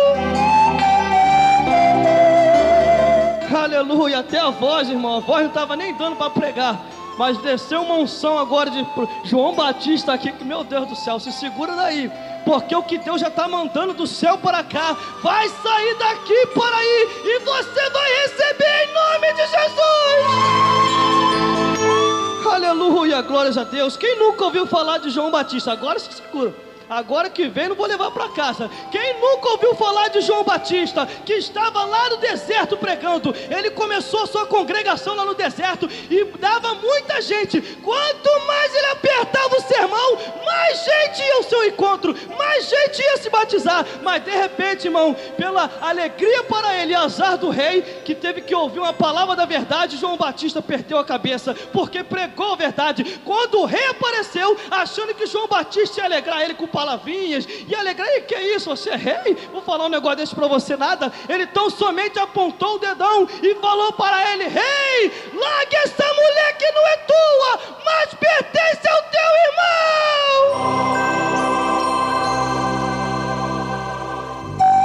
Aleluia. Até a voz, irmão, a voz não estava nem dando para pregar, mas desceu uma unção agora de João Batista aqui, que meu Deus do céu, se segura daí, porque o que Deus já está mandando do céu para cá, vai sair daqui para aí, e você vai receber em nome de Jesus. Aleluia, glórias a Deus. Quem nunca ouviu falar de João Batista? Agora se segura. Agora que vem, não vou levar para casa. Quem nunca ouviu falar de João Batista, que estava lá no deserto pregando? Ele começou a sua congregação lá no deserto e dava muita gente. Quanto mais ele apertava o sermão, mais gente ia ao seu encontro, mais gente ia se batizar. Mas de repente, irmão, pela alegria para ele, azar do rei, que teve que ouvir uma palavra da verdade, João Batista perdeu a cabeça, porque pregou a verdade. Quando o rei apareceu, achando que João Batista ia alegrar ele com palavrinhas, e alegrar, e que é isso, você é rei? Vou falar um negócio desse para você, nada. Ele tão somente apontou o dedão e falou para ele: rei, largue essa mulher que não é tua, mas pertence ao teu irmão.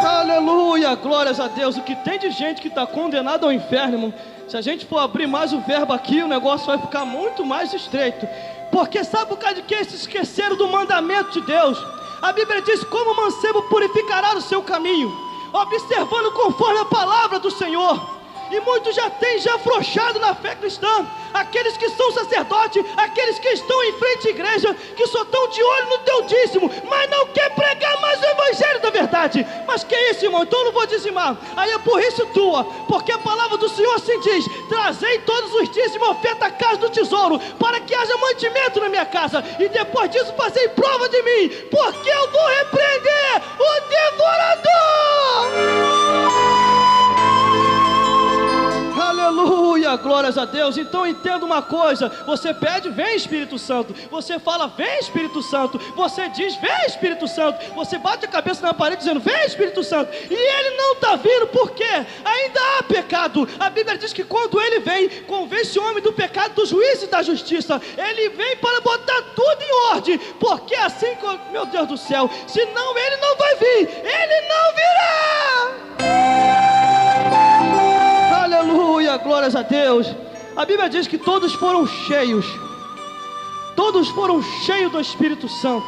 Aleluia, glórias a Deus. O que tem de gente que está condenada ao inferno, irmão, se a gente for abrir mais o verbo aqui, o negócio vai ficar muito mais estreito. Porque sabe por causa de que se esqueceram do mandamento de Deus? A Bíblia diz: como o mancebo purificará o seu caminho, observando conforme a palavra do Senhor. E muitos já têm afrouxado na fé cristã. Aqueles que são sacerdotes, aqueles que estão em frente à igreja, que só estão de olho no teu dízimo, mas não quer pregar mais o evangelho da verdade. Mas que é isso, irmão? Então eu não vou dizimar. Aí é burrice tua, porque a palavra do Senhor assim diz: trazei todos os dízimos, oferta à casa do tesouro, para que haja mantimento na minha casa, e depois disso fazei prova de mim, porque eu vou repreender o devorador. Aleluia, glórias a Deus. Então entenda uma coisa: você pede, vem Espírito Santo. Você fala, vem Espírito Santo. Você diz, vem Espírito Santo. Você bate a cabeça na parede dizendo, vem Espírito Santo. E ele não está vindo, por quê? Ainda há pecado. A Bíblia diz que quando ele vem, convence o homem do pecado, do juízo e da justiça. Ele vem para botar tudo em ordem, porque assim, meu Deus do céu, senão ele não vai vir, ele não virá. Aleluia, glórias a Deus. A Bíblia diz que todos foram cheios do Espírito Santo.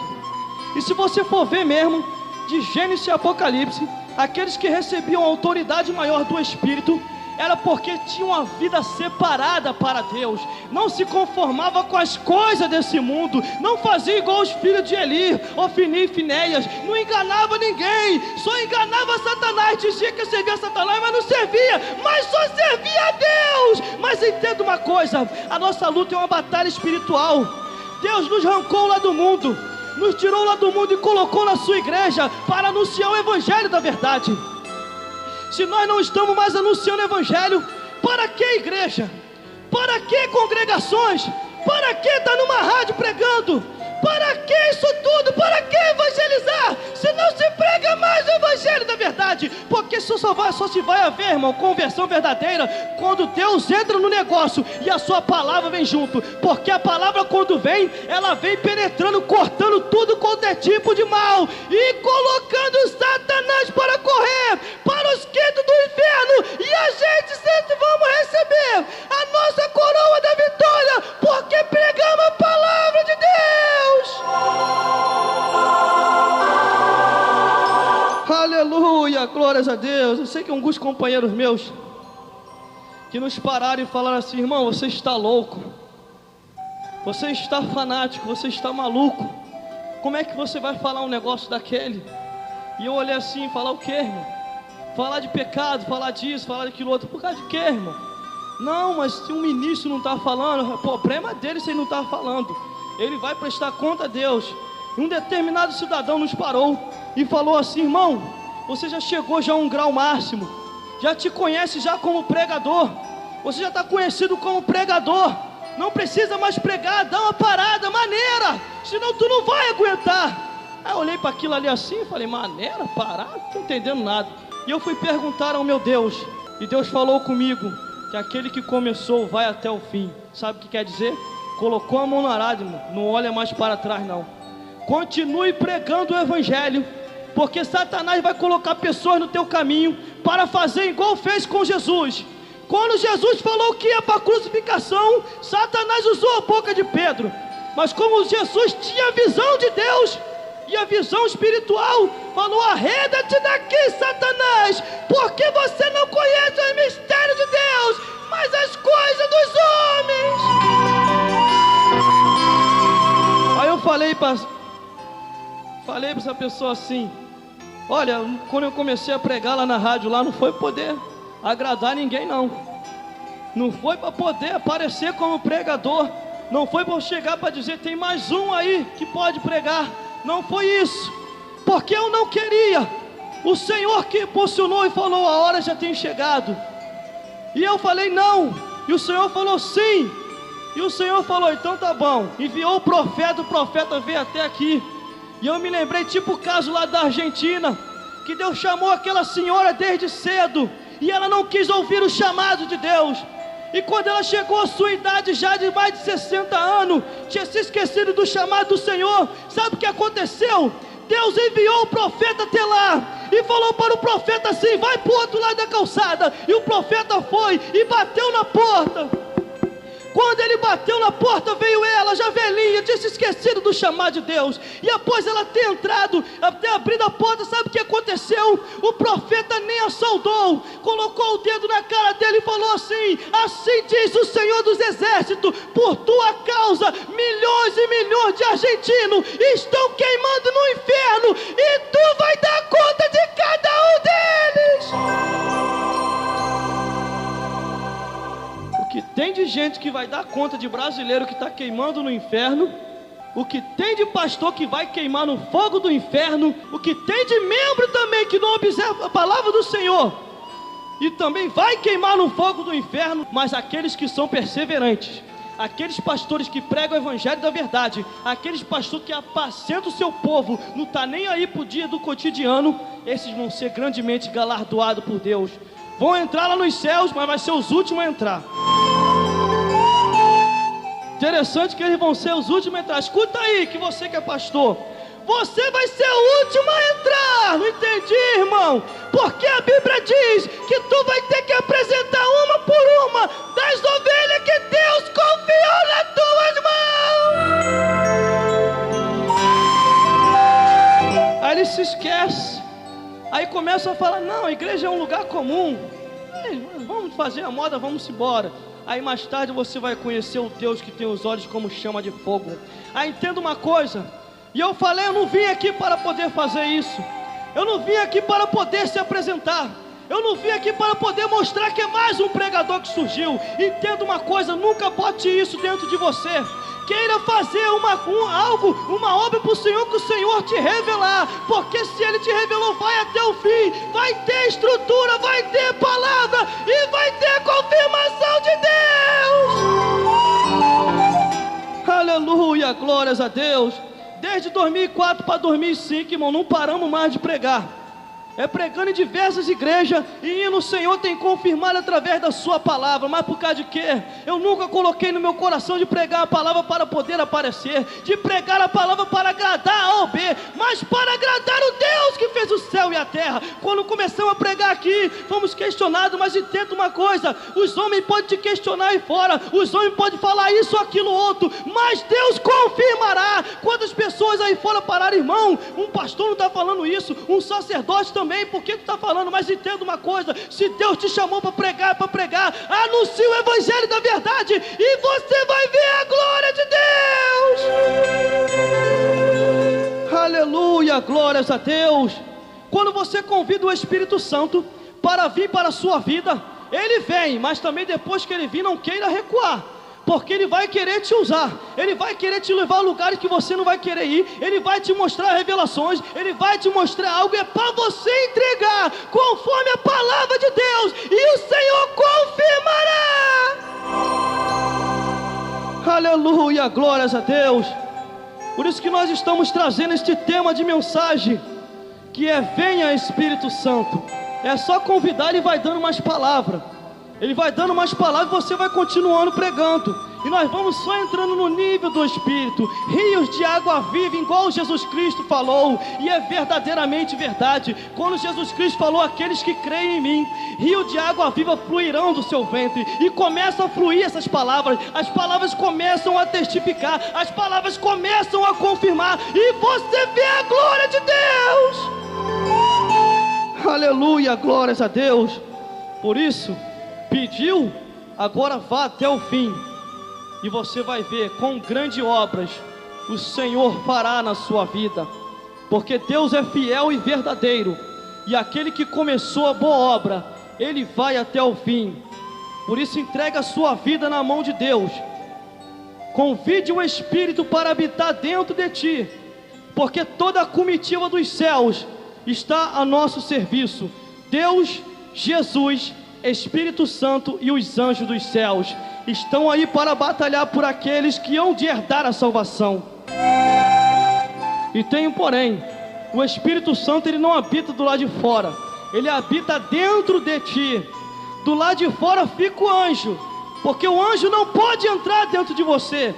E se você for ver mesmo, de Gênesis e Apocalipse, aqueles que recebiam a autoridade maior do Espírito, era porque tinham uma vida separada para Deus, não se conformava com as coisas desse mundo, não fazia igual os filhos de Eli, Ofni e Finéias, não enganava ninguém, só enganava Satanás, dizia que servia a Satanás, mas não servia, mas só servia a Deus. Mas entenda uma coisa: a nossa luta é uma batalha espiritual. Deus nos arrancou lá do mundo, nos tirou lá do mundo e colocou na sua igreja para anunciar o evangelho da verdade. Se nós não estamos mais anunciando o evangelho, para que igreja? Para que congregações? Para que estar numa rádio pregando? Para que isso tudo? Para que evangelizar? Se não se prega mais o evangelho da verdade. Porque só se vai haver, irmão, conversão verdadeira quando Deus entra no negócio e a sua palavra vem junto. Porque a palavra, quando vem, ela vem penetrando, cortando tudo quanto é tipo de mal e colocando Satanás para correr para os quintos do inferno. E a gente sempre vamos receber a nossa coroa da vitória, porque pregamos a palavra de Deus. Aleluia, glórias a Deus. Eu sei que alguns companheiros meus que nos pararam e falaram assim: irmão, você está louco, você está fanático, você está maluco, como é que você vai falar um negócio daquele? E eu olhei assim e falar o quê, irmão? Falar de pecado, falar disso, falar daquilo outro, por causa de quê, irmão? Não, mas se um ministro não está falando, o problema dele se ele não está falando, ele vai prestar conta a Deus. Um determinado cidadão nos parou e falou assim: irmão, você já chegou já a um grau máximo, já te conhece já como pregador, você já está conhecido como pregador, não precisa mais pregar, dá uma parada maneira, senão tu não vai aguentar. Aí eu olhei para aquilo ali assim e falei: maneira, parar? Não estou entendendo nada. E eu fui perguntar ao meu Deus, e Deus falou comigo que aquele que começou vai até o fim. Sabe o que quer dizer? Colocou a mão no arado, irmão, não olha mais para trás não. Continue pregando o evangelho, porque Satanás vai colocar pessoas no teu caminho para fazer igual fez com Jesus. Quando Jesus falou que ia para a crucificação, Satanás usou a boca de Pedro, mas como Jesus tinha a visão de Deus e a visão espiritual, falou: arreda-te daqui, Satanás, porque você não conhece os mistérios de Deus, mas as coisas dos homens. Aí eu falei para essa pessoa assim: olha, quando eu comecei a pregar lá na rádio, lá não foi poder agradar ninguém não foi para poder aparecer como pregador, não foi para eu chegar para dizer: tem mais um aí que pode pregar. Não foi isso, porque eu não queria. O Senhor que impulsionou e falou: a hora já tem chegado. E eu falei: não. E o Senhor falou: sim. E o Senhor falou: então tá bom. Enviou o profeta veio até aqui. E eu me lembrei, tipo o caso lá da Argentina, que Deus chamou aquela senhora desde cedo, e ela não quis ouvir o chamado de Deus. E quando ela chegou à sua idade já de mais de 60 anos, tinha se esquecido do chamado do Senhor. Sabe o que aconteceu? Deus enviou o profeta até lá e falou para o profeta assim: vai para o outro lado da calçada. E o profeta foi e bateu na porta. Quando ele bateu na porta, veio ela, já velhinha, tinha se esquecido do chamado de Deus. E após ela ter entrado, ter abrido a porta, sabe o que aconteceu? O profeta nem a saudou, colocou o dedo na cara dele e falou assim: assim diz o Senhor dos Exércitos, por tua causa, milhões e milhões de argentinos estão queimando no inferno, e tu vai dar conta de cada um deles. O que tem de gente que vai dar conta de brasileiro que está queimando no inferno, o que tem de pastor que vai queimar no fogo do inferno, o que tem de membro também que não observa a palavra do Senhor e também vai queimar no fogo do inferno. Mas aqueles que são perseverantes, aqueles pastores que pregam o evangelho da verdade, aqueles pastores que apacentam o seu povo, não está nem aí para o dia do cotidiano, esses vão ser grandemente galardoados por Deus. Vão entrar lá nos céus, mas vai ser os últimos a entrar. Interessante que eles vão ser os últimos a entrar. Escuta aí, que você que é pastor, você vai ser o último a entrar. Não entendi, irmão? Porque a Bíblia diz que tu vai ter que apresentar uma por uma das ovelhas que Deus confiou nas tuas mãos. Aí ele se esquece. Aí começa a falar: não, a igreja é um lugar comum, vamos fazer a moda, vamos embora. Aí mais tarde você vai conhecer o Deus que tem os olhos como chama de fogo. Aí entenda uma coisa, e eu falei: eu não vim aqui para poder fazer isso, eu não vim aqui para poder se apresentar, eu não vim aqui para poder mostrar que é mais um pregador que surgiu. Entenda uma coisa, nunca bote isso dentro de você. Queira fazer uma obra para o Senhor, que o Senhor te revelar, porque se Ele te revelou, vai até o fim, vai ter estrutura, vai ter palavra e vai ter confirmação de Deus. Aleluia, glórias a Deus. Desde 2004 para 2005, irmão, não paramos mais de pregar. É pregando em diversas igrejas, e o Senhor tem confirmado através da sua palavra. Mas por causa de quê? Eu nunca coloquei no meu coração de pregar a palavra para poder aparecer, de pregar a palavra para agradar A ou B, mas para agradar o Deus que fez o céu e a terra. Quando começamos a pregar aqui, fomos questionados, mas entenda uma coisa: os homens podem te questionar aí fora, os homens podem falar isso, aquilo, outro, mas Deus confirmará. Quantas pessoas aí fora pararam, irmão? Um pastor não está falando isso, um sacerdote também, por que tu está falando? Mas entenda uma coisa: se Deus te chamou para pregar, é para pregar. Anuncie o evangelho da verdade e você vai ver a glória de Deus. Aleluia, glórias a Deus. Quando você convida o Espírito Santo para vir para a sua vida, ele vem, mas também depois que ele vir, não queira recuar, porque ele vai querer te usar, ele vai querer te levar a lugares que você não vai querer ir, ele vai te mostrar revelações, ele vai te mostrar algo, é para você entregar conforme a palavra de Deus, e o Senhor confirmará. Aleluia, glórias a Deus. Por isso que nós estamos trazendo este tema de mensagem, que é: venha Espírito Santo. É só convidar, ele vai dando mais palavras. Ele vai dando mais palavras e você vai continuando pregando. E nós vamos só entrando no nível do Espírito. Rios de água viva, igual Jesus Cristo falou. E é verdadeiramente verdade. Quando Jesus Cristo falou: aqueles que creem em mim, rio de água viva fluirão do seu ventre. E começam a fluir essas palavras. As palavras começam a testificar. As palavras começam a confirmar. E você vê a glória de Deus. Aleluia, glórias a Deus. Por isso, pediu, agora vá até o fim, e você vai ver quão grandes obras o Senhor fará na sua vida, porque Deus é fiel e verdadeiro, e aquele que começou a boa obra, ele vai até o fim. Por isso, entrega a sua vida na mão de Deus, convide o Espírito para habitar dentro de ti, porque toda a comitiva dos céus está a nosso serviço. Deus, Jesus, Espírito Santo e os anjos dos céus estão aí para batalhar por aqueles que hão de herdar a salvação. E tem um porém: o Espírito Santo, ele não habita do lado de fora, ele habita dentro de ti. Do lado de fora fica o anjo, porque o anjo não pode entrar dentro de você.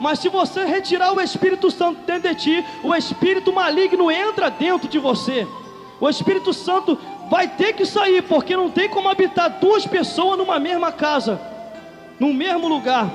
Mas se você retirar o Espírito Santo dentro de ti, o espírito maligno entra dentro de você. O Espírito Santo vai ter que sair, porque não tem como habitar duas pessoas numa mesma casa, no mesmo lugar.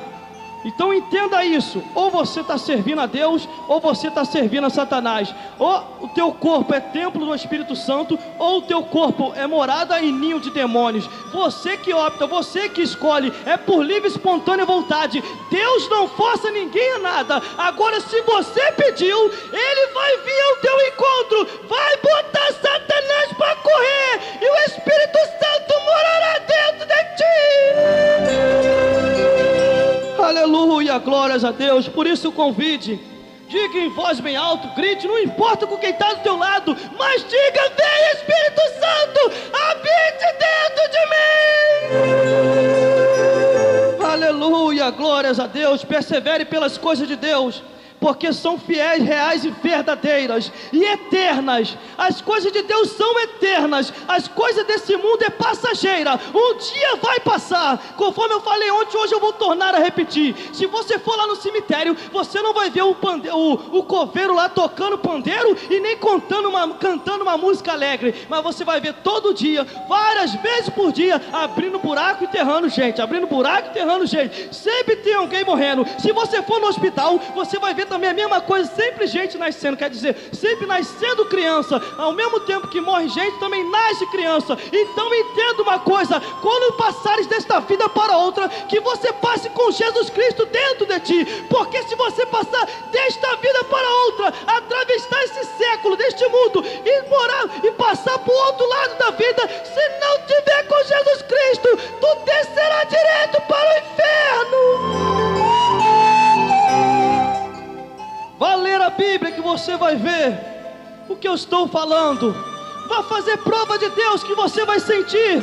Então entenda isso: ou você está servindo a Deus, ou você está servindo a Satanás. Ou o teu corpo é templo do Espírito Santo, ou o teu corpo é morada e ninho de demônios. Você que opta, você que escolhe, é por livre e espontânea vontade. Deus não força ninguém a nada. Agora, se você pediu, ele vai vir ao teu encontro, vai botar Satanás para correr, e o Espírito Santo morará dentro de ti. Aleluia, glórias a Deus. Por isso convide, diga em voz bem alto, grite, não importa com quem está do teu lado, mas diga: vem Espírito Santo, habite dentro de mim. Aleluia, glórias a Deus. Persevere pelas coisas de Deus, porque são fiéis, reais e verdadeiras e eternas. As coisas de Deus são eternas, as coisas desse mundo é passageira, um dia vai passar. Conforme eu falei ontem, hoje eu vou tornar a repetir. Se você for lá no cemitério, você não vai ver o coveiro lá tocando pandeiro e nem cantando uma música alegre, mas você vai ver todo dia, várias vezes por dia, abrindo buraco e enterrando gente, abrindo buraco e enterrando gente. Sempre tem alguém morrendo. Se você for no hospital, você vai ver também a mesma coisa, sempre gente nascendo, quer dizer, sempre nascendo criança. Ao mesmo tempo que morre gente, também nasce criança. Então entenda uma coisa: quando passares desta vida para outra, que você passe com Jesus Cristo dentro de ti, porque se você passar desta vida para outra, atravessar esse século deste mundo e morar e passar para o outro lado da vida, se não tiver com Jesus Cristo, tu descerá direto para o inferno. Vá ler a Bíblia que você vai ver o que eu estou falando. Vá fazer prova de Deus que você vai sentir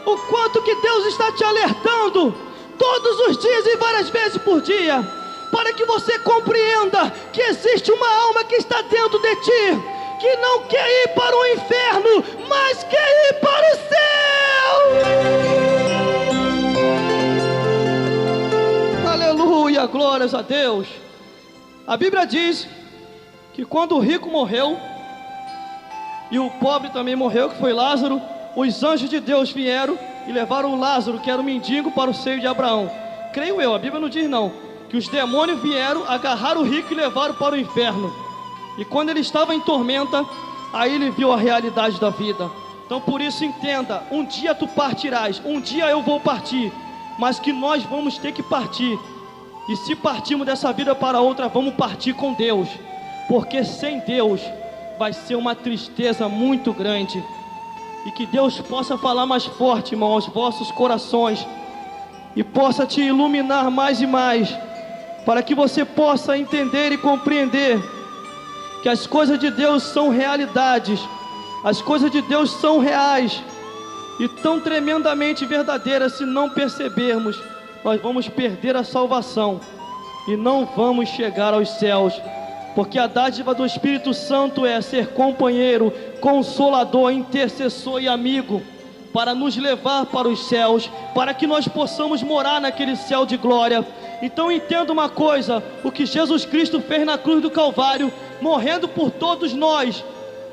o quanto que Deus está te alertando todos os dias e várias vezes por dia. para que você compreenda que existe uma alma que está dentro de ti, que não quer ir para o inferno, mas quer ir para o céu. Aleluia, glórias a Deus. A Bíblia diz que quando o rico morreu e o pobre também morreu, que foi Lázaro, os anjos de Deus vieram e levaram o Lázaro, que era um mendigo, para o seio de Abraão. Creio eu, a Bíblia não diz não, que os demônios vieram, agarraram o rico e levaram para o inferno. E quando ele estava em tormenta, aí ele viu a realidade da vida. Então por isso entenda, um dia tu partirás, um dia eu vou partir, mas que nós vamos ter que partir. E se partirmos dessa vida para outra, vamos partir com Deus, porque sem Deus vai ser uma tristeza muito grande. E que Deus possa falar mais forte, irmão, aos vossos corações, e possa te iluminar mais e mais, para que você possa entender e compreender que as coisas de Deus são realidades, as coisas de Deus são reais e tão tremendamente verdadeiras. Se não percebermos, nós vamos perder a salvação e não vamos chegar aos céus, porque a dádiva do Espírito Santo é ser companheiro, consolador, intercessor e amigo, para nos levar para os céus, para que nós possamos morar naquele céu de glória. Então entenda uma coisa, o que Jesus Cristo fez na cruz do Calvário, morrendo por todos nós,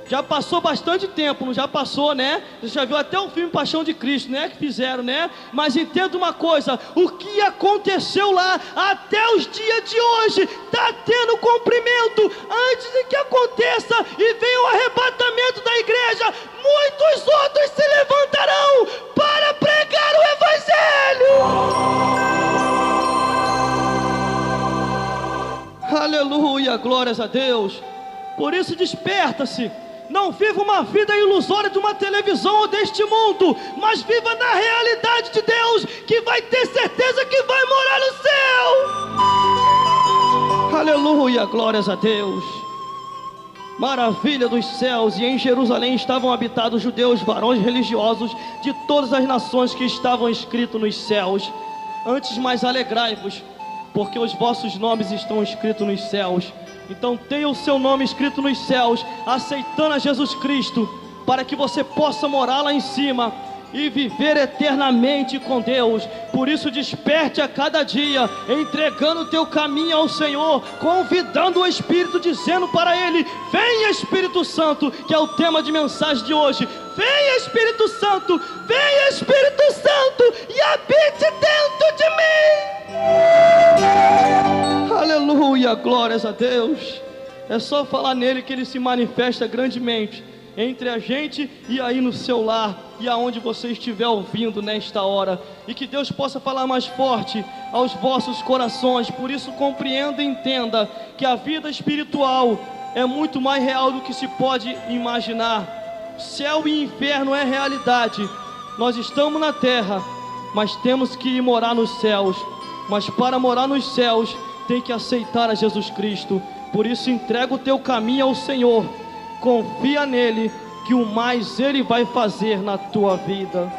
já passou bastante tempo, não já passou, né? Você já viu até o filme Paixão de Cristo, né? Que fizeram, né? Mas entenda uma coisa, o que aconteceu lá, até os dias de hoje, está tendo cumprimento. Antes de que aconteça e venha o arrebatamento da igreja, muitos outros se levantarão para pregar o Evangelho. Aleluia, glórias a Deus. Por isso desperta-se. Não viva uma vida ilusória de uma televisão ou deste mundo, mas viva na realidade de Deus, que vai ter certeza que vai morar no céu. Aleluia, glórias a Deus. Maravilha dos céus. E em Jerusalém estavam habitados judeus, varões religiosos de todas as nações que estavam escritos nos céus. Antes mais alegrai-vos, porque os vossos nomes estão escritos nos céus. Então tenha o seu nome escrito nos céus, aceitando a Jesus Cristo, para que você possa morar lá em cima e viver eternamente com Deus. Por isso desperte a cada dia, entregando o teu caminho ao Senhor, convidando o Espírito, dizendo para Ele: venha Espírito Santo, que é o tema de mensagem de hoje. Venha Espírito Santo, venha Espírito Santo e habite dentro de mim. Aleluia, glórias a Deus. É só falar nele que ele se manifesta grandemente entre a gente e aí no seu lar e aonde você estiver ouvindo nesta hora. E que Deus possa falar mais forte aos vossos corações. Por isso compreenda e entenda que a vida espiritual é muito mais real do que se pode imaginar. Céu e inferno é realidade. Nós estamos na terra, mas temos que ir morar nos céus. Mas para morar nos céus tem que aceitar a Jesus Cristo. Por isso entrega o teu caminho ao Senhor, confia nele, que o mais ele vai fazer na tua vida.